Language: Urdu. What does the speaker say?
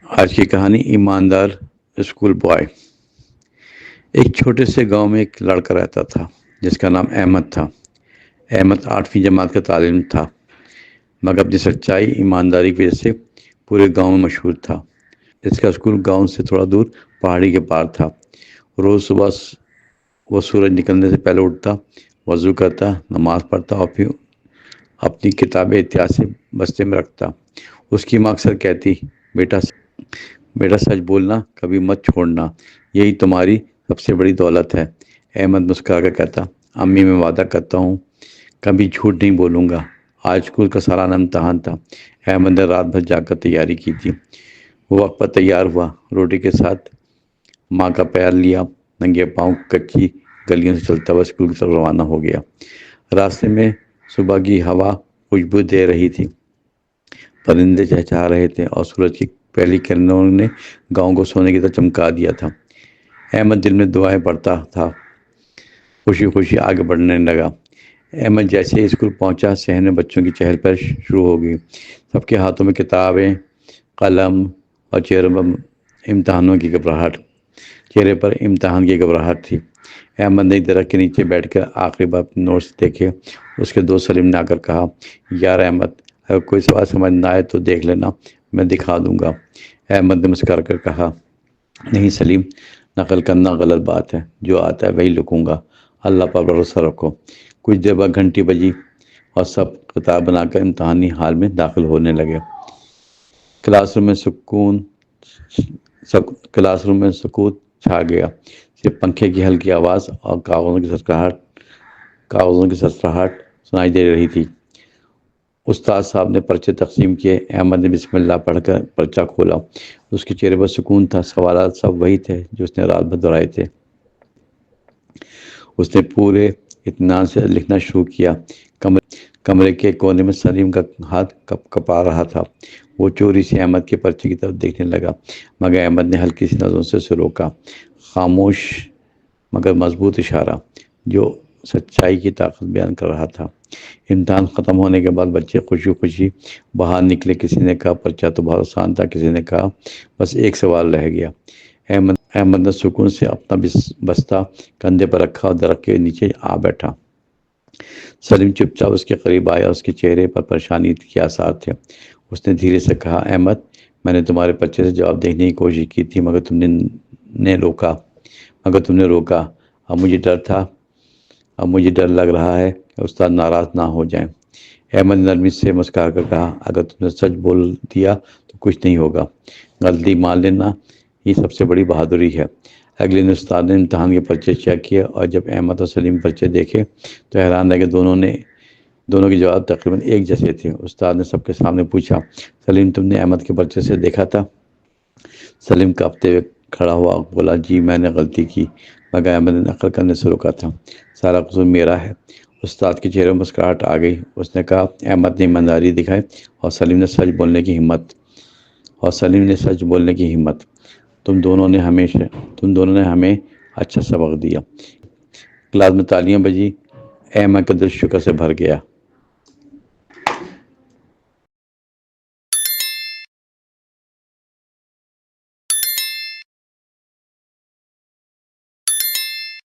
آج کی کہانی ایماندار اسکول بوائے۔ ایک چھوٹے سے گاؤں میں ایک لڑکا رہتا تھا جس کا نام احمد تھا۔ احمد 8ویں جماعت کا طالب تھا، مگر اپنی سچائی ایمانداری کی وجہ سے پورے گاؤں میں مشہور تھا۔ اس کا اسکول گاؤں سے تھوڑا دور پہاڑی کے پار تھا۔ روز صبح وہ سورج نکلنے سے پہلے اٹھتا، وضو کرتا، نماز پڑھتا اور پھر اپنی کتاب اتحاد سے بستے میں رکھتا۔ اس کی ماں اکثر کہتی، بیٹا سچ بولنا، کبھی مت چھوڑنا، یہی تمہاری سب سے بڑی دولت ہے۔ احمد مسکرا کر کہتا، امی میں وعدہ کرتا ہوں کبھی جھوٹ نہیں بولوں گا۔ آج اسکول کا سالانہ امتحان تھا۔ احمد نے رات بھر جا کر تیاری کی تھی۔ وہ وقت پر تیار ہوا، روٹی کے ساتھ ماں کا پیار لیا، ننگے پاؤں کچی گلیوں سے چلتا ہوا اسکول کی طرف روانہ ہو گیا۔ راستے میں صبح کی ہوا خوشبو دے رہی تھی، پرندے چہچہا رہے تھے اور سورج کی پہلی کرنوں نے گاؤں کو سونے کی طرح چمکا دیا تھا۔ احمد دل میں دعائیں پڑھتا تھا، خوشی خوشی آگے بڑھنے لگا۔ احمد جیسے ہی اسکول پہنچا، صحن میں بچوں کی چہل پہل شروع ہو گئی۔ سب کے ہاتھوں میں کتابیں، قلم اور چہروں پر امتحان کی گھبراہٹ تھی۔ احمد نے ایک درخت کے نیچے بیٹھ کر آخری بار اپنے نوٹس دیکھے۔ اس کے دوست سلیم نے آ کر کہا، یار احمد، اگر کوئی سوال سمجھ نہ آئے تو دیکھ لینا، میں دکھا دوں گا۔ احمد نے مسکرا کر کہا، نہیں سلیم، نقل کرنا غلط بات ہے، جو آتا ہے وہی لکھوں گا، اللہ پر بھروسہ رکھو۔ کچھ دیر بعد گھنٹی بجی اور سب کتاب بنا کر امتحانی ہال میں داخل ہونے لگے۔ کلاس روم میں سکوت چھا گیا، صرف پنکھے کی ہلکی آواز اور کاغذوں کی سرسراہٹ سنائی دے رہی تھی۔ استاد صاحب نے پرچے تقسیم کیے۔ احمد نے بسم اللہ پڑھ کر پرچہ کھولا۔ اس کے چہرے پر سکون تھا، سوالات سب وہی تھے جو اس نے رات بھر دہرائے تھے۔ اس نے پورے اطمینان سے لکھنا شروع کیا۔ کمرے کے کونے میں سلیم کا ہاتھ کپا رہا تھا۔ وہ چوری سے احمد کے پرچے کی طرف دیکھنے لگا، مگر احمد نے ہلکی سی نظروں سے اسے روکا۔ خاموش مگر مضبوط اشارہ جو سچائی کی طاقت بیان کر رہا تھا۔ امتحان ختم ہونے کے بعد بچے خوشی خوشی باہر نکلے۔ کسی نے کہا پرچہ تو بہت آسان تھا، کسی نے کہا بس ایک سوال رہ گیا۔ احمد نے سکون سے اپنا بستہ کندھے پر رکھا اور درخت کے نیچے آ بیٹھا۔ سلیم چپ چاپ اس کے قریب آیا، اس کے چہرے پر پریشانی کے آثار تھے۔ اس نے دھیرے سے کہا، احمد، میں نے تمہارے پرچے سے جواب دینے کی کوشش کی تھی، مگر تم نے روکا۔ اب مجھے ڈر لگ رہا ہے کہ استاد ناراض نہ ہو جائیں۔ احمد نے نرمی سے مسکرا کر کہا، اگر تم نے سچ بول دیا تو کچھ نہیں ہوگا، غلطی مان لینا یہ سب سے بڑی بہادری ہے۔ اگلے دن استاد نے امتحان کے پرچے چیک کیے اور جب احمد اور سلیم پرچے دیکھے تو حیران رہ کہ دونوں کے جواب تقریباً ایک جیسے تھے۔ استاد نے سب کے سامنے پوچھا، سلیم، تم نے احمد کے پرچے سے دیکھا تھا؟ سلیم کانپتے ہوئے کھڑا ہوا اور بولا، جی میں نے غلطی کی، مگر احمد نے نقل کرنے سے روکا تھا، سارا قصور میرا ہے۔ استاد کے چہرے میں مسکراہٹ آ گئی۔ اس نے کہا، احمد نے ایمانداری دکھائی اور سلیم نے سچ بولنے کی ہمت۔ تم دونوں نے ہمیں اچھا سبق دیا۔ کلاس میں تالیاں بجی۔ احمد کا دل شکر سے بھر گیا۔